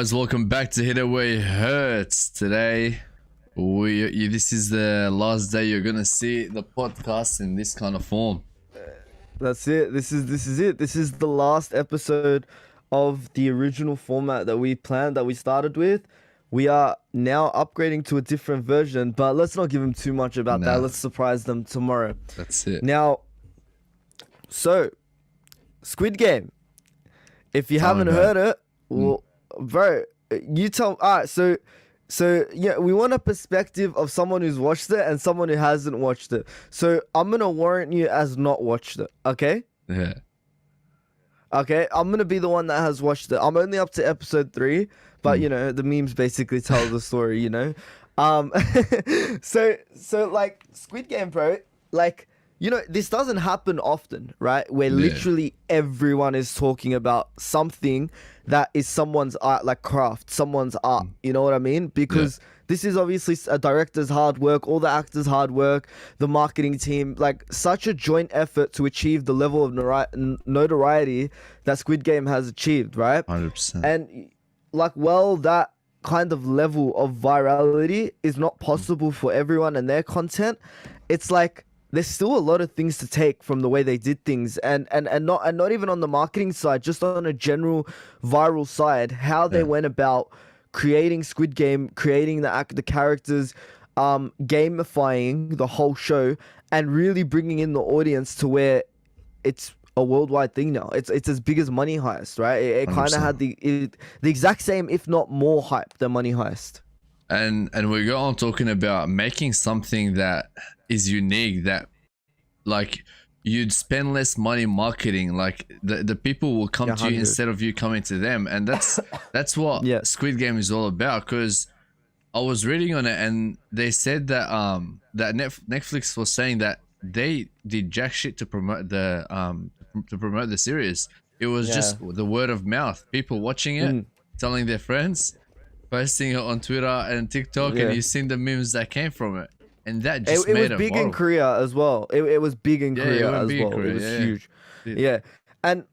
guys, welcome back to Hit Away Hurts. Today, this is the last day you're gonna see the podcast in this kind of form. That's it. This is it. This is the last episode of the original format that we planned, that we started with. We are now upgrading to a different version, but let's not give them too much about that. Let's surprise them tomorrow. That's it. Now, so Squid Game. If you haven't heard it, well, bro, you tell. All right, so yeah, we want a perspective of someone who's watched it and someone who hasn't watched it. So I'm gonna warrant you as not watched it, okay? Yeah. Okay, I'm gonna be the one that has watched it. I'm only up to episode 3, but you know the memes basically tell the story. You know, so like Squid Game, bro, like. You know, this doesn't happen often, right? Where literally everyone is talking about something that is someone's art, like craft, someone's art. You know what I mean? Because this is obviously a director's hard work, all the actors' hard work, the marketing team, like such a joint effort to achieve the level of notoriety that Squid Game has achieved, right? 100%. And like, well, that kind of level of virality is not possible for everyone and their content. It's like, there's still a lot of things to take from the way they did things, and not even on the marketing side, just on a general viral side, how they went about creating Squid Game, creating the characters, gamifying the whole show, and really bringing in the audience to where it's a worldwide thing now. It's as big as Money Heist, right? It kind of had the exact same, if not more, hype than Money Heist. And we go on talking about making something that is unique, that like you'd spend less money marketing, like the people will come to you instead of you coming to them, and that's what Squid Game is all about. Because I was reading on it and they said that Netflix was saying that they did jack shit to promote the series. It was just the word of mouth, people watching it, telling their friends, posting it on Twitter and TikTok, and you've seen the memes that came from it, and that just made it was big viral. in Korea as well. It was big in Korea as well. Korea, it was huge. Yeah, and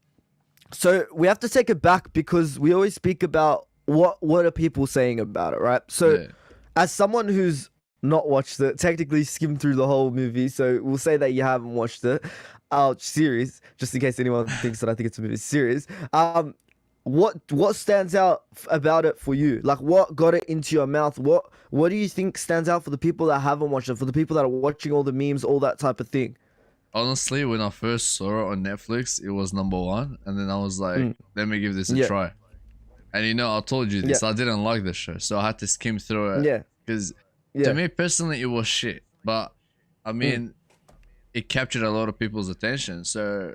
so we have to take it back because we always speak about what are people saying about it, right? So as someone who's not watched it, technically skimmed through the whole movie, so we'll say that you haven't watched it, series, just in case anyone thinks that I think it's a movie series. What stands out about it for you? Like, what got it into your mouth? What do you think stands out for the people that haven't watched it, for the people that are watching all the memes, all that type of thing? Honestly, when I first saw it on Netflix, it was #1, and then I was like, let me give this a try. And you know, I told you this, I didn't like the show, so I had to skim through it. Because to me personally, it was shit. But I mean, it captured a lot of people's attention, so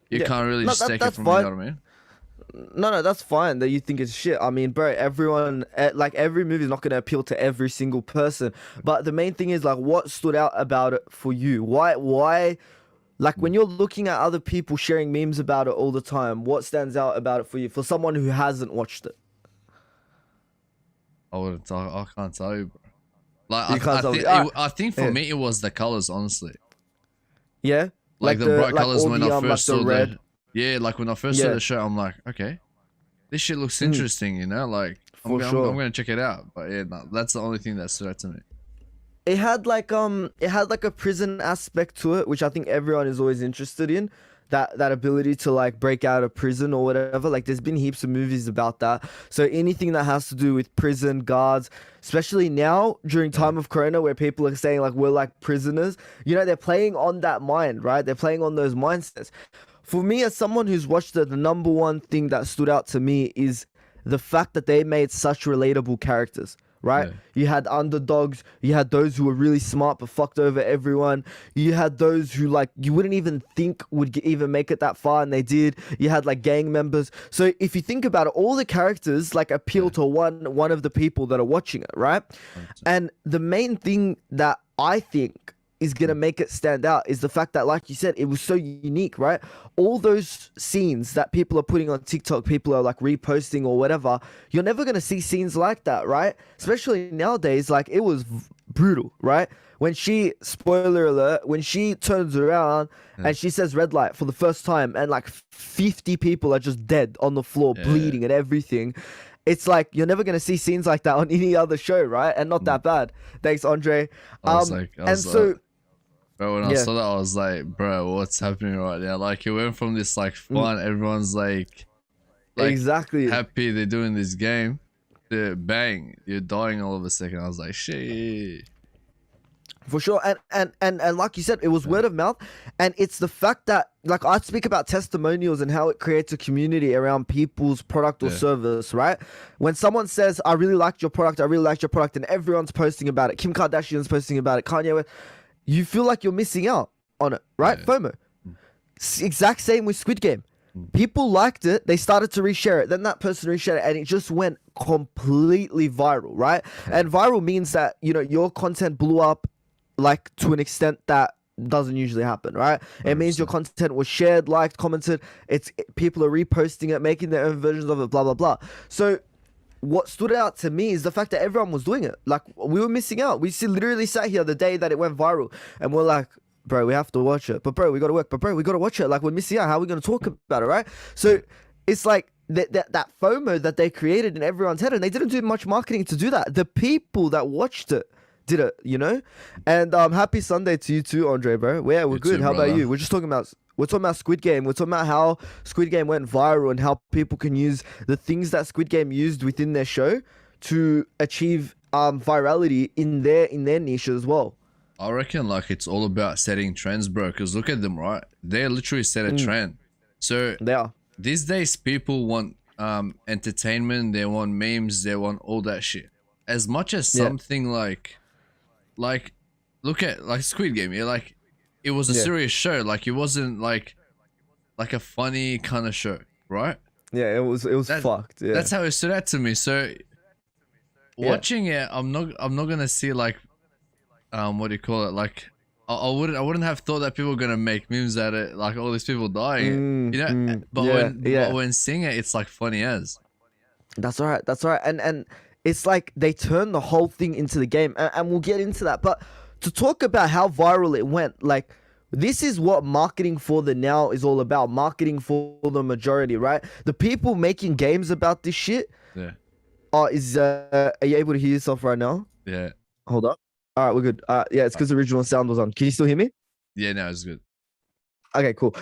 you can't really just take it from me, you know what I mean? No, that's fine that you think it's shit. I mean, bro, everyone, like, every movie is not going to appeal to every single person. But the main thing is, like, what stood out about it for you? Why, like, when you're looking at other people sharing memes about it all the time, what stands out about it for you, for someone who hasn't watched it? I can't tell you, bro. Like, I think for me, it was the colors, honestly. Yeah? Like the bright colors when I first saw red. Like when I first saw the show, I'm like, okay, this shit looks interesting, you know, like I'm gonna check it out. But yeah, no, that's the only thing that stood out to me. It had like a prison aspect to it, which I think everyone is always interested in. That ability to like break out of prison or whatever. Like, there's been heaps of movies about that. So anything that has to do with prison guards, especially now during time of Corona, where people are saying like we're like prisoners, you know, they're playing on that mind, right? They're playing on those mindsets. For me, as someone who's watched it, the #1 thing that stood out to me is the fact that they made such relatable characters, right? You had underdogs, you had those who were really smart but fucked over everyone, you had those who, like, you wouldn't even think would even make it that far, and they did. You had like gang members. So if you think about it, all the characters like appeal to one of the people that are watching it, right? And the main thing that I think is gonna make it stand out is the fact that, like you said, it was so unique, right? All those scenes that people are putting on TikTok, people are like reposting or whatever, you're never gonna see scenes like that, right? Especially nowadays. Like, it was brutal, right? When she, spoiler alert, when she turns around and she says red light for the first time, and like 50 people are just dead on the floor, bleeding and everything. it's like you're never gonna see scenes like that on any other show, right? And not that bad. Thanks, Andre. Bro, when I saw that, I was like, bro, what's happening right now? Like, it went from this like fun, everyone's like exactly happy they're doing this game, to bang, you're dying all of a second. I was like, shit. For sure, and like you said, it was word of mouth, and it's the fact that, like, I speak about testimonials and how it creates a community around people's product or service, right? When someone says, I really liked your product, and everyone's posting about it, Kim Kardashian's posting about it, Kanye West, you feel like you're missing out on it, right? FOMO. Exact same with Squid Game. People liked it, they started to reshare it, then that person reshared it, and it just went completely viral, right? And viral means that, you know, your content blew up, like, to an extent that doesn't usually happen, right? It means your content was shared, liked, commented. People are reposting it, making their own versions of it, blah blah blah. So what stood out to me is the fact that everyone was doing it. Like, we were missing out. We literally sat here the day that it went viral, and we're like, bro, we have to watch it. But bro, we gotta work. But bro, we gotta watch it. Like, we're missing out. How are we gonna talk about it, right? So it's like that FOMO that they created in everyone's head, and they didn't do much marketing to do that. The people that watched it did it, you know. And happy Sunday to you too, Andre, bro. Yeah, we're good. How about you? We're talking about Squid Game. We're talking about how Squid Game went viral and how people can use the things that Squid Game used within their show to achieve virality in their niche as well. I reckon, like, it's all about setting trends, bro, because look at them, right? They literally set a trend. So they are. These days people want entertainment, they want memes, they want all that shit. As much as something like look at like Squid Game, like, it was a serious show. Like, it wasn't like a funny kind of show, right? Yeah, it was fucked. Yeah. That's how it stood out to me. So watching it, I'm not gonna see like what do you call it? Like, I wouldn't have thought that people were gonna make memes at it, like all these people dying, you know. But when seeing it, it's like funny as. That's all right. That's all right. And it's like they turned the whole thing into the game, and we'll get into that. But to talk about how viral it went, like, this is what marketing for the now is all about. Marketing for the majority, right? The people making games about this shit. Yeah. Are you able to hear yourself right now? Yeah. Hold up. All right, we're good. Yeah, it's because the original sound was on. Can you still hear me? Yeah, no, it's good. Okay, cool.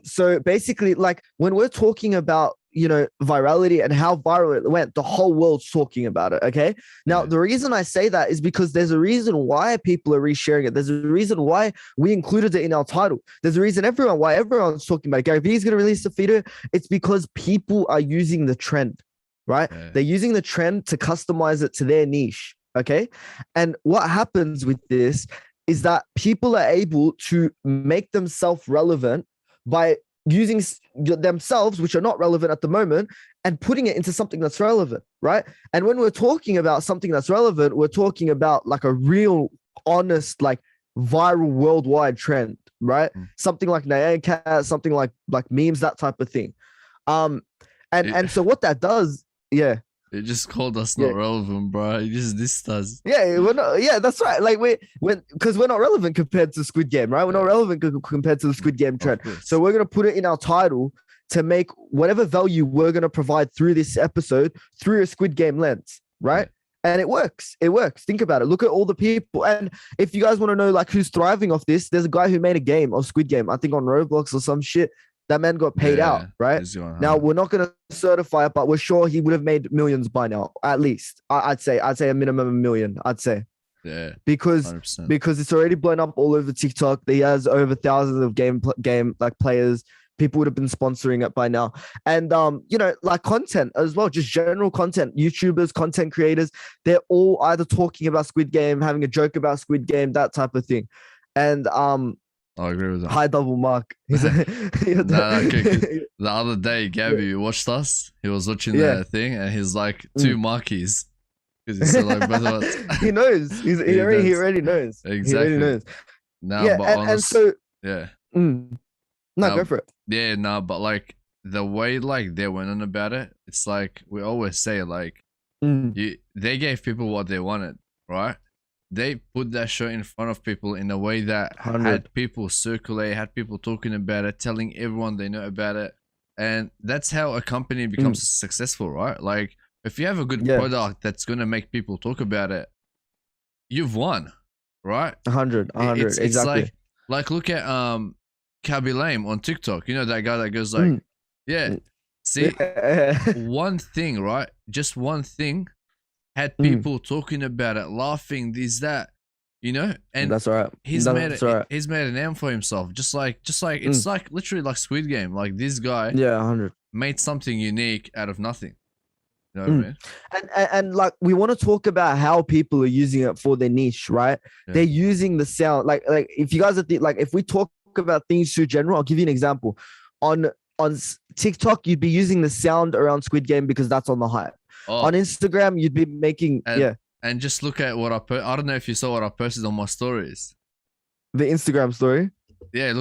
So basically, like, when we're talking about, you know, virality and how viral it went, the whole world's talking about it. Okay. Now, the reason I say that is because there's a reason why people are resharing it. There's a reason why we included it in our title. There's a reason why everyone's talking about it. Gary Vee's going to release a video. It's because people are using the trend, right? Yeah. They're using the trend to customize it to their niche. Okay. And what happens with this is that people are able to make themselves relevant by using themselves, which are not relevant at the moment, and putting it into something that's relevant, right? And when we're talking about something that's relevant, we're talking about like a real, honest, like, viral worldwide trend, right? Something like Nyan Cat, something like memes, that type of thing. And so what that does, it just called us not relevant, bro. It just dissed us. Yeah, we're not. Yeah, that's right. Like, because we're not relevant compared to Squid Game, right? We're not relevant compared to the Squid Game trend. So we're gonna put it in our title to make whatever value we're gonna provide through this episode through a Squid Game lens, right? And it works. It works. Think about it. Look at all the people. And if you guys want to know, like, who's thriving off this, there's a guy who made a game of Squid Game, I think on Roblox or some shit. That man got paid out, right? Now, we're not going to certify it, but we're sure he would have made millions by now, at least. I'd say a minimum of $1 million, I'd say. Yeah. Because it's already blown up all over TikTok. He has over thousands of game like players. People would have been sponsoring it by now. And, you know, like, content as well, just general content, YouTubers, content creators, they're all either talking about Squid Game, having a joke about Squid Game, that type of thing. And, I agree with that. Hi, Double Mark. The other day, Gabby watched us. He was watching the thing, and he's like, 2 Markies. Because he's still like, he knows. He already knows. Exactly. He already knows. No, but and so no, go for it. Yeah, no, but like the way like they went on about it, it's like we always say, like, they gave people what they wanted, right? They put that show in front of people in a way that had people circulate, had people talking about it, telling everyone they know about it. And that's how a company becomes successful, right? Like, If you have a good Yeah. product that's gonna make people talk about it, you've won, right? 100, It's exactly. like look at Kaby Lame on TikTok. You know that guy that goes like, yeah, see, Yeah. one thing, right? Just one thing had Mm. people talking about it, laughing, this, that, you know, and That's right. he's That's right. he's made a name for himself. Just like it's Mm. like literally like Squid Game. Like this guy Yeah, 100. made something unique out of nothing. You know what I Mm. mean? And like we want to talk about how people are using it for their niche, right? Yeah. They're using the sound. Like if you guys are like if we talk about things too general, I'll give you an example. On TikTok, you'd be using the sound around Squid Game because that's on the hype. Oh, On Instagram, you'd be making and just look at what I don't know if you saw what I posted on my stories. the Instagram story. Yeah,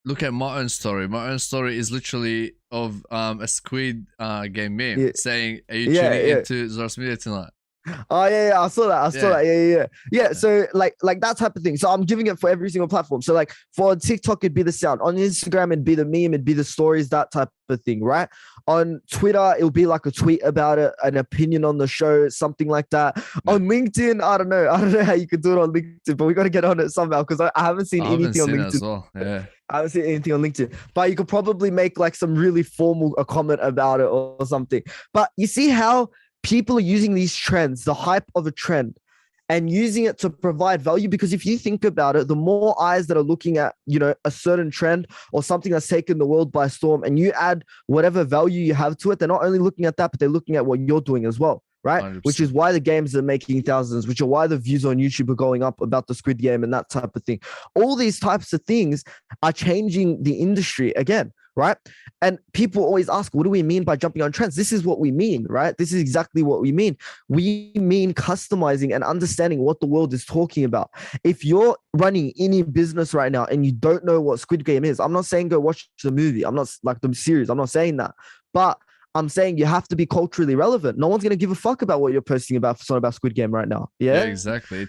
look at my own story. My own story is literally of a Squid Game meme saying, "Are you tuning into Zora's Media tonight?" Oh yeah, I saw that. I saw that. Yeah. So like that type of thing. So I'm giving it for every single platform. So like for TikTok, it'd be the sound. On Instagram, it'd be the meme. It'd be the stories, that type of thing, right? On Twitter, it'll be like a tweet about it, an opinion on the show, something like that. Yeah. On LinkedIn, I don't know how you could do it on LinkedIn, but we got to get on it somehow because I haven't seen anything on LinkedIn as well. Yeah. I haven't seen anything on LinkedIn, but you could probably make like some really formal comment about it or something. But you see how people are using these trends, the hype of a trend, and using it to provide value. Because if you think about it, the more eyes that are looking at, you know, a certain trend or something that's taken the world by storm, and you add whatever value you have to it, they're not only looking at that, but they're looking at what you're doing as well. Right. 100%. Which is why the games are making thousands, which are why the views on YouTube are going up about the Squid Game and that type of thing. All these types of things are changing the industry again. Right. And people always ask, what do we mean by jumping on trends? This is what we mean, right? This is exactly what we mean. We mean customizing and understanding what the world is talking about. If you're running any business right now and you don't know what Squid Game is, I'm not saying go watch the movie. I'm not like the series. I'm not saying that. But I'm saying you have to be culturally relevant. No one's going to give a fuck about what you're posting about, something about Squid Game right now. Yeah, exactly.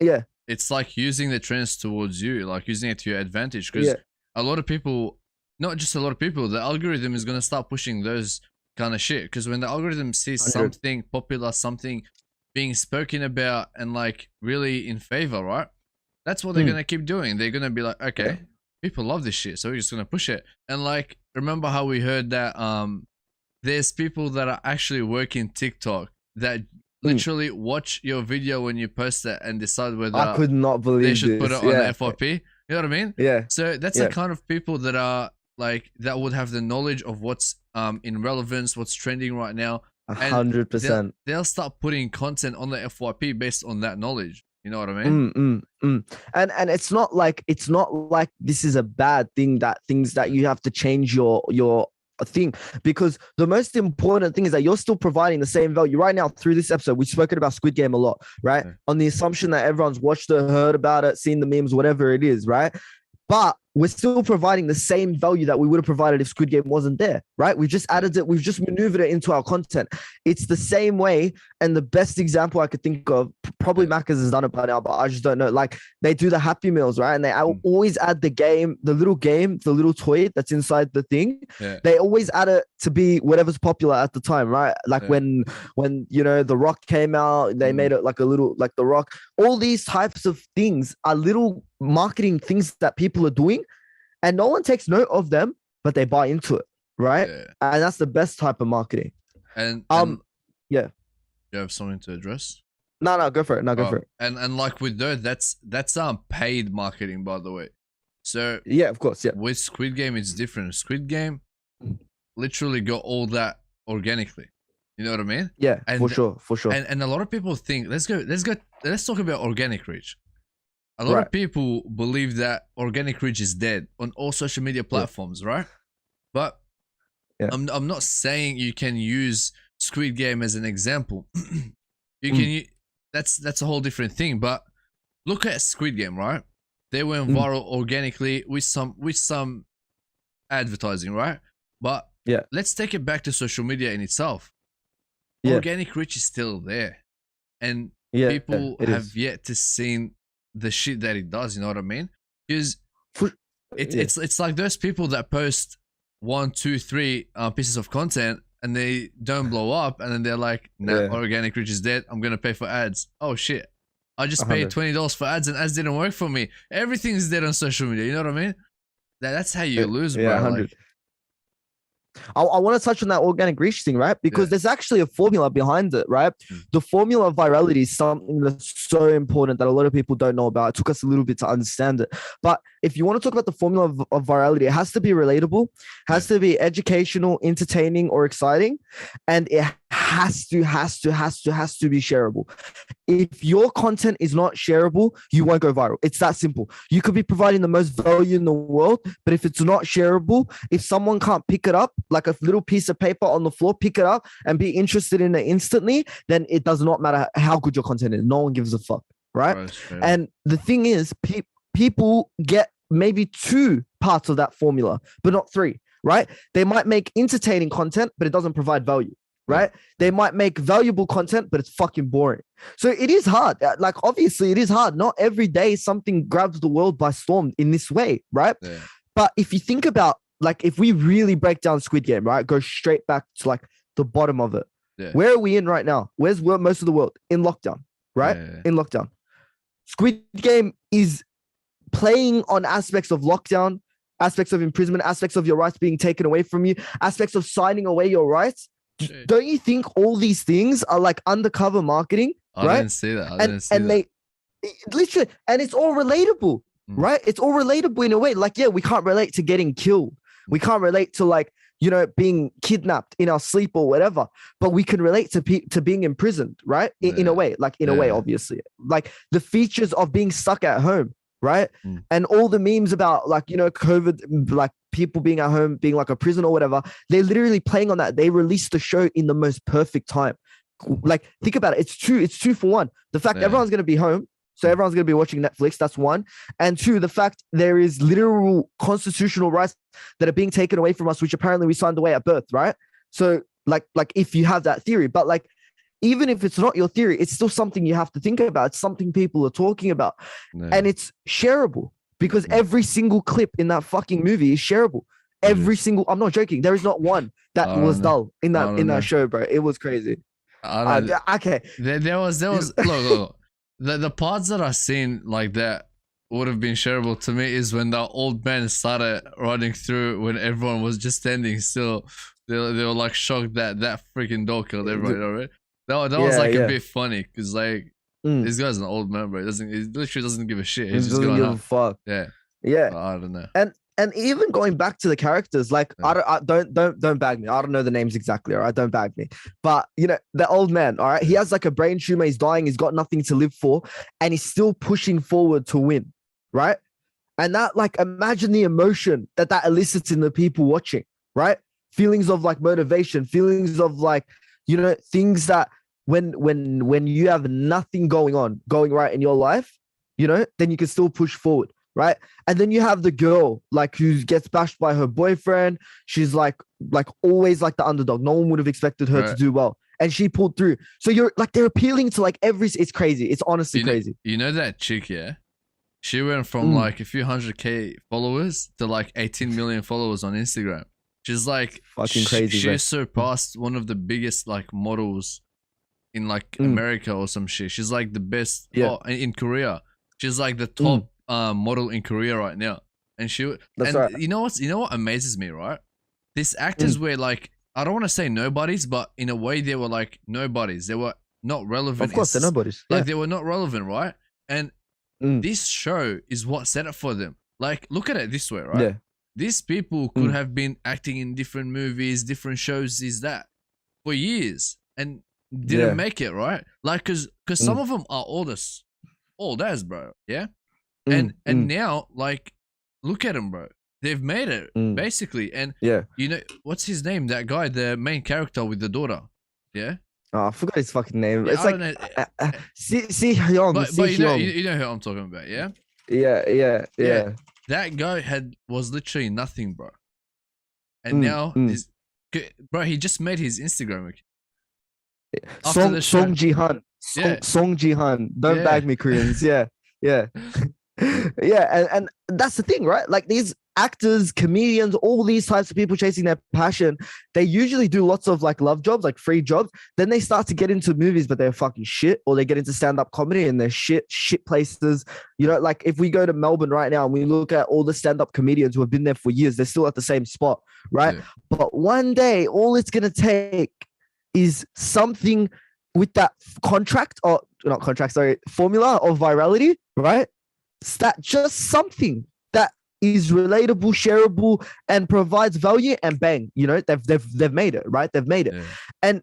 It's like using the trends towards you, like using it to your advantage. Because a lot of people, not just a lot of people, the algorithm is going to start pushing those kind of shit. Because when the algorithm sees 100. Something popular, something being spoken about and like really in favor, right? That's what they're going to keep doing. They're going to be like, okay, people love this shit, so we're just going to push it. And like, remember how we heard that there's people that are actually working TikTok that literally watch your video when you post it and decide whether I could not believe they should put it on the FYP. You know what I mean? Yeah. So that's the kind of people that are like, that would have the knowledge of what's in relevance, what's trending right now. 100%. They'll start putting content on the FYP based on that knowledge. You know what I mean? And it's not like this is a bad thing, that things that you have to change your thing, because the most important thing is that you're still providing the same value right now through this episode. We've spoken about Squid Game a lot, right? On the assumption that everyone's watched it, heard about it, seen the memes, whatever it is, right? But we're still providing the same value that we would have provided if Squid Game wasn't there, right? We've just added it. We've just maneuvered it into our content. It's the same way. And the best example I could think of, probably Macca's has done it by now, but I just don't know. Like, they do the Happy Meals, right? And they always add the little toy that's inside the thing. Yeah. They always add it to be whatever's popular at the time, right? Like when you know, The Rock came out, they made it like a little, like The Rock. All these types of things are little marketing things that people are doing, and no one takes note of them, but they buy into it, right? Yeah. And that's the best type of marketing. And you have something to address? No, go for it. Go for it. And like with those, that's paid marketing, by the way. So yeah, of course, yeah. With Squid Game, it's different. Squid Game literally got all that organically. You know what I mean? Yeah, and for sure. And a lot of people think, let's talk about organic reach. A lot of people believe that organic reach is dead on all social media platforms, right? But I'm not saying you can use Squid Game as an example. You can that's a whole different thing. But look at Squid Game, right? They went viral organically with some advertising, right? But let's take it back to social media in itself. Organic reach is still there, and people have yet to see the shit that it does. You know what I mean? Because it's like those people that post 1, 2, 3 pieces of content and they don't blow up, and then they're like, nah, Yeah. organic reach is dead. I'm gonna pay for ads. Oh shit. I just paid 100. $20 for ads and ads didn't work for me. Everything's dead on social media. You know what I mean? That's how you lose, Yeah, bro. 100. Like, I want to touch on that organic reach thing, right? Because there's actually a formula behind it, right? The formula of virality is something that's so important that a lot of people don't know about. It took us a little bit to understand it. But if you want to talk about the formula of virality, it has to be relatable, has to be educational, entertaining, or exciting. And it has to be shareable. If your content is not shareable, you won't go viral. It's that simple. You could be providing the most value in the world, but if it's not shareable, if someone can't pick it up, like a little piece of paper on the floor, pick it up and be interested in it instantly, then it does not matter how good your content is. No one gives a fuck, right? And the thing is, people get maybe 2 parts of that formula, but not 3, right? They might make entertaining content, but it doesn't provide value. Right? They might make valuable content, but it's fucking boring. So it is hard. Like, obviously, it is hard. Not every day something grabs the world by storm in this way, right? Yeah. But if you think about, like, if we really break down Squid Game, right? Go straight back to, like, the bottom of it. Yeah. Where are we in right now? Where's most of the world? In lockdown, right? Yeah. In lockdown. Squid Game is playing on aspects of lockdown, aspects of imprisonment, aspects of your rights being taken away from you, aspects of signing away your rights. Don't you think all these things are like undercover marketing? I didn't see that. I didn't see that. They literally, and it's all relatable, right? It's all relatable in a way. Like, yeah, we can't relate to getting killed. We can't relate to, like, you know, being kidnapped in our sleep or whatever, but we can relate to being imprisoned, right? In a way, like, in a way, obviously, like the features of being stuck at home, right? And all the memes about, like, you know, COVID, like people being at home, being like a prison or whatever, they're literally playing on that. They released the show in the most perfect time. Like, think about it. It's 2 for 1. The fact everyone's going to be home, so everyone's going to be watching Netflix. That's 1. And 2, the fact there is literal constitutional rights that are being taken away from us, which apparently we signed away at birth, right? So like if you have that theory, but like, even if it's not your theory, it's still something you have to think about. It's something people are talking about. And it's shareable because every single clip in that fucking movie is shareable. Every single, I'm not joking. There is not one that was dull in that show, bro. It was crazy. Okay. There was look, the parts that I seen like that would have been shareable to me is when the old man started running through when everyone was just standing still. They were like shocked that freaking dog killed everybody already. That was like a bit funny because, like, this guy's an old man, bro. He literally doesn't give a shit. He's just going up. Fuck. Yeah. I don't know. And even going back to the characters, like, don't bag me. I don't know the names exactly, all right? Don't bag me. But, you know, the old man, all right? He has like a brain tumor. He's dying. He's got nothing to live for. And he's still pushing forward to win, right? And that, like, imagine the emotion that elicits in the people watching, right? Feelings of, like, motivation, feelings of, like, you know, things that when you have nothing going right in your life, you know, then you can still push forward, right? And then you have the girl, like, who gets bashed by her boyfriend. She's like always like the underdog. No one would have expected her to do well, and she pulled through. So you're like, they're appealing to like it's crazy. It's honestly crazy. You know that chick, yeah? She went from like a few 100K followers to like 18 million followers on Instagram. She's like fucking crazy. She surpassed one of the biggest like models in like America or some shit. She's like the best in Korea. She's like the top model in Korea right now. And right. You know what amazes me, right? These actors were like, I don't want to say nobodies, but in a way they were like nobodies. They were not relevant. Of course, they're nobodies. Like they were not relevant, right? And this show is what set it for them. Like, look at it this way, right? Yeah. These people could have been acting in different movies, different shows, for years and didn't make it, right? Like, cause some of them are old as, bro. Yeah. And now, like, look at them, bro. They've made it basically. And you know, what's his name? That guy, the main character with the daughter. Yeah. Oh, I forgot his fucking name. Yeah, it's like Si Hyung. But you know who I'm talking about, yeah? Yeah. That guy was literally nothing, bro. And now bro, he just made his Instagram account. Song Ji-han. Song Ji-han. Don't bag me, Koreans. Yeah. And that's the thing, right? Like, these actors, comedians, all these types of people chasing their passion, they usually do lots of like love jobs, like free jobs. Then they start to get into movies, but they're fucking shit, or they get into stand-up comedy and they're shit places. You know, like if we go to Melbourne right now and we look at all the stand-up comedians who have been there for years, they're still at the same spot, right? Yeah. But one day, all it's gonna take is something with that contract, or not contract, sorry, formula of virality, right? That just something that is relatable, shareable, and provides value, and bang, you know, they've made it, right? They've made it. Yeah. And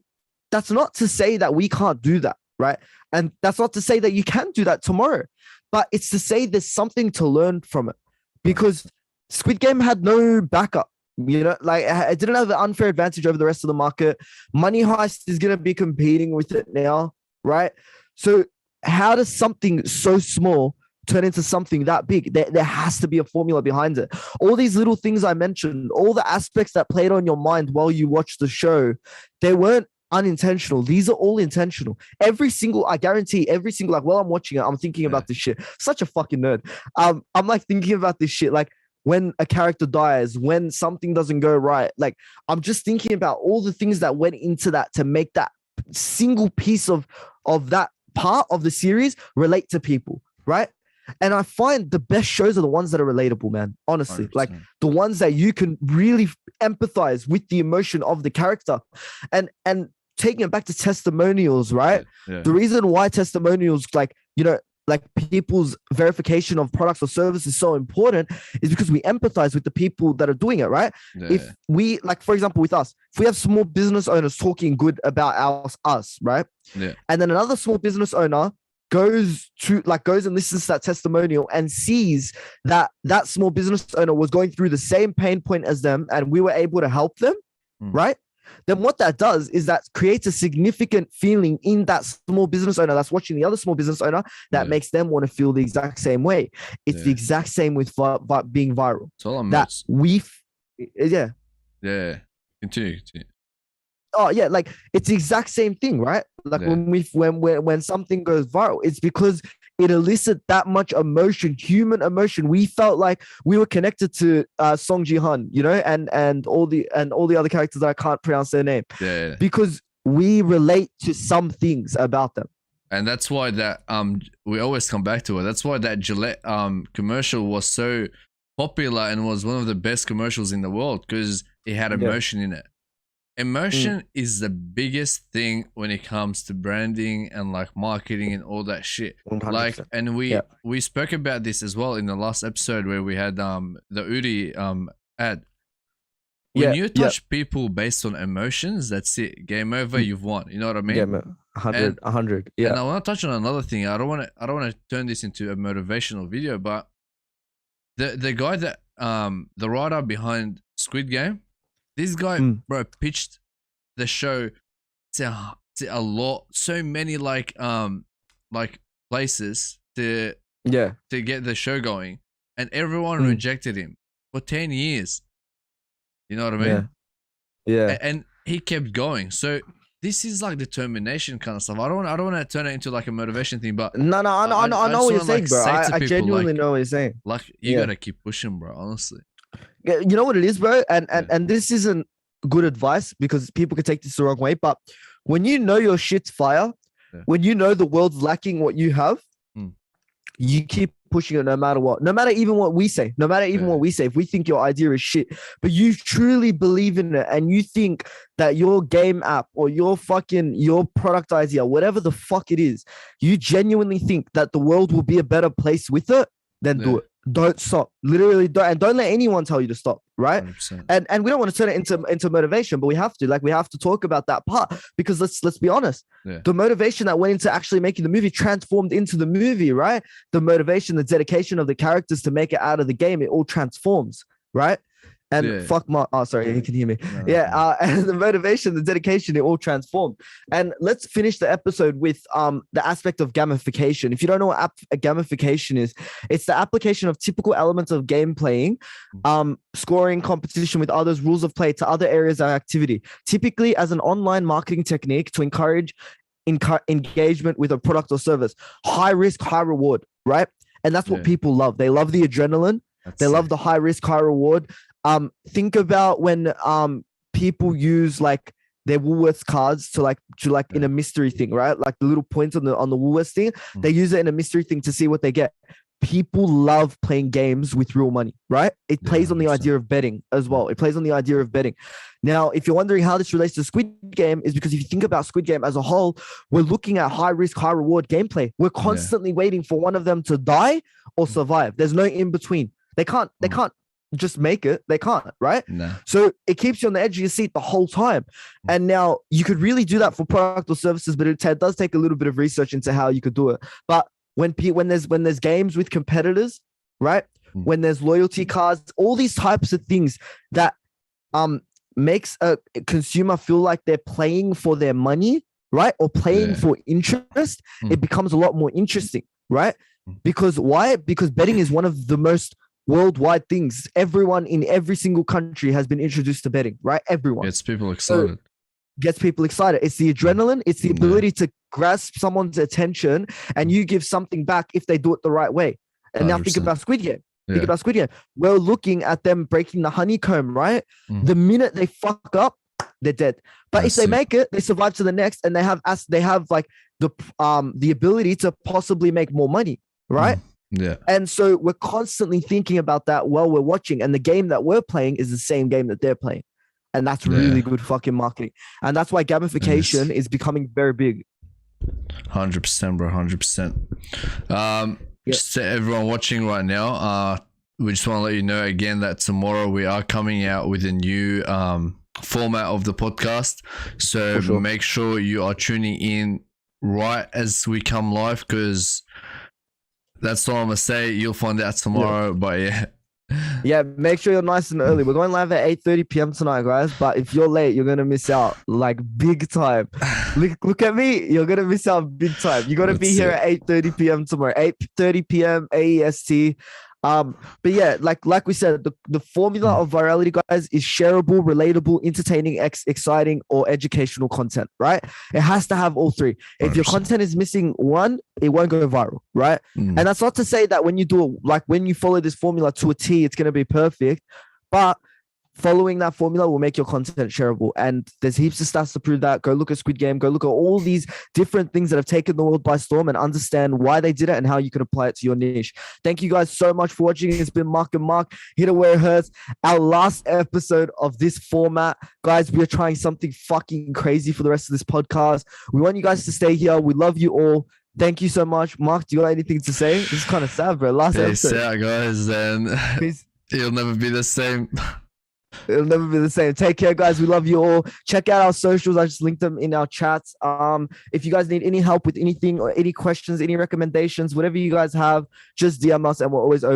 that's not to say that we can't do that, right? And that's not to say that you can do that tomorrow, but it's to say there's something to learn from it, because Squid Game had no backup. You know, like it didn't have an unfair advantage over the rest of the market. Money Heist is going to be competing with it now, right? So how does something so small turn into something that big? There has to be a formula behind it. All these little things I mentioned, all the aspects that played on your mind while you watched the show, they weren't unintentional. These are all intentional. I guarantee every single, like while I'm watching it, I'm thinking about this shit. Such a fucking nerd. I'm like thinking about this shit, like when a character dies, when something doesn't go right, like I'm just thinking about all the things that went into that to make that single piece of that part of the series relate to people, right? And I find the best shows are the ones that are relatable, man. Honestly, 100%. Like the ones that you can really empathize with the emotion of the character. And taking it back to testimonials, right? Yeah. The reason why testimonials, like, you know, like people's verification of products or services is so important is because we empathize with the people that are doing it, right? Yeah. If we, like, for example, with us, if we have small business owners talking good about us, right? Yeah. And then another small business owner goes and listens to that testimonial and sees that that small business owner was going through the same pain point as them and we were able to help them, right? Then what that does is that creates a significant feeling in that small business owner that's watching the other small business owner that makes them want to feel the exact same way. It's the exact same with being viral. It's all Yeah. Continue. Oh yeah, like it's the exact same thing, right? Like when something goes viral, it's because it elicited that much emotion, human emotion. We felt like we were connected to Song Ji-hun, you know, and all the other characters that I can't pronounce their name, because we relate to some things about them. And that's why that we always come back to it. That's why that Gillette commercial was so popular and was one of the best commercials in the world, because it had emotion in it. Emotion is the biggest thing when it comes to branding and like marketing and all that shit. 100%. Like, and we spoke about this as well in the last episode where we had the Udi ad. When you touch people based on emotions, that's it. Game over. You've won. You know what I mean? Yeah, 100. Yeah. And I want to touch on another thing. I don't want to turn this into a motivational video, but the guy that the writer behind Squid Game. This guy, bro, pitched the show to a lot, so many like places to get the show going, and everyone rejected him for 10 years. You know what I mean? Yeah. And he kept going. So this is like determination kind of stuff. I don't want to turn it into like a motivation thing, but no, I know what you're saying, bro. I genuinely know what you're saying. Like you gotta keep pushing, bro. Honestly. You know what it is, bro? And this isn't good advice because people could take this the wrong way, but when you know your shit's fire, when you know the world's lacking what you have, you keep pushing it no matter what. No matter even what we say. If we think your idea is shit, but you truly believe in it and you think that your game app or your product idea, whatever the fuck it is, you genuinely think that the world will be a better place with it, then do it. Don't stop. Literally don't. And don't let anyone tell you to stop, right? 100%. And we don't want to turn it into motivation, but we have to talk about that part, because let's be honest. The motivation that went into actually making the movie transformed into the movie, right? The motivation, the dedication of the characters to make it out of the game, it all transforms, right? And fuck my, sorry, you can hear me. No, and the motivation, the dedication, it all transformed. And let's finish the episode with the aspect of gamification. If you don't know what gamification is, it's the application of typical elements of game playing, scoring, competition with others, rules of play to other areas of activity, typically as an online marketing technique to encourage engagement with a product or service. High risk, high reward, right? And that's what people love. They love the adrenaline. They love the high risk, high reward. Think about when people use like their Woolworths cards to in a mystery thing, right? Like the little points on the Woolworths thing, they use it in a mystery thing to see what they get. People love playing games with real money, right? It plays on the idea of betting as well. It plays on the idea of betting. Now, if you're wondering how this relates to Squid Game, is because if you think about Squid Game as a whole, we're looking at high risk, high reward gameplay. We're constantly waiting for one of them to die or survive. There's no in between. They can't just make it. They can't, right? No. So it keeps you on the edge of your seat the whole time. And now you could really do that for product or services, but it does take a little bit of research into how you could do it. But when there's games with competitors, right? When there's loyalty cards, all these types of things that makes a consumer feel like they're playing for their money, right? Or playing for interest, it becomes a lot more interesting, right? Because why? Because betting is one of the most worldwide things. Everyone in every single country has been introduced to betting, right? Everyone. Gets people excited. So, gets people excited. It's the adrenaline. It's the ability to grasp someone's attention, and you give something back if they do it the right way. And 100%. Now think about Squid Game. Think about Squid Game. We're looking at them breaking the honeycomb, right? The minute they fuck up, they're dead. But if they make it, they survive to the next, and they have like the ability to possibly make more money, right? Yeah. And so we're constantly thinking about that while we're watching, and the game that we're playing is the same game that they're playing. And that's really good fucking marketing. And that's why gamification is becoming very big. 100%, bro. 100%. Just to everyone watching right now, we just want to let you know again that tomorrow we are coming out with a new format of the podcast. So make sure you are tuning in right as we come live, because that's all I'm going to say. You'll find out tomorrow. But yeah, make sure you're nice and early. We're going live at 8:30 p.m. tonight, guys. But if you're late, you're gonna miss out like big time. Look at me, you're gonna miss out big time. You gotta be here at 8:30 p.m. tomorrow, 8:30 p.m. AEST. But yeah, like we said, the formula of virality, guys, is shareable, relatable, entertaining, exciting, or educational content, right? It has to have all three. 100%. If your content is missing one, it won't go viral, right? And that's not to say that when you follow this formula to a T, it's going to be perfect, but following that formula will make your content shareable. And there's heaps of stats to prove that. Go look at Squid Game. Go look at all these different things that have taken the world by storm, and understand why they did it and how you can apply it to your niche. Thank you guys so much for watching. It's been Mark and Mark. Hit it where it hurts. Our last episode of this format. Guys, we are trying something fucking crazy for the rest of this podcast. We want you guys to stay here. We love you all. Thank you so much. Mark, do you got anything to say? This is kind of sad, bro. Last episode. Peace out, guys. And you'll never be the same. It'll never be the same. Take care, guys. We love you all. Check out our socials. I just linked them in our chats. If you guys need any help with anything or any questions, any recommendations, whatever you guys have, just DM us and we're always open.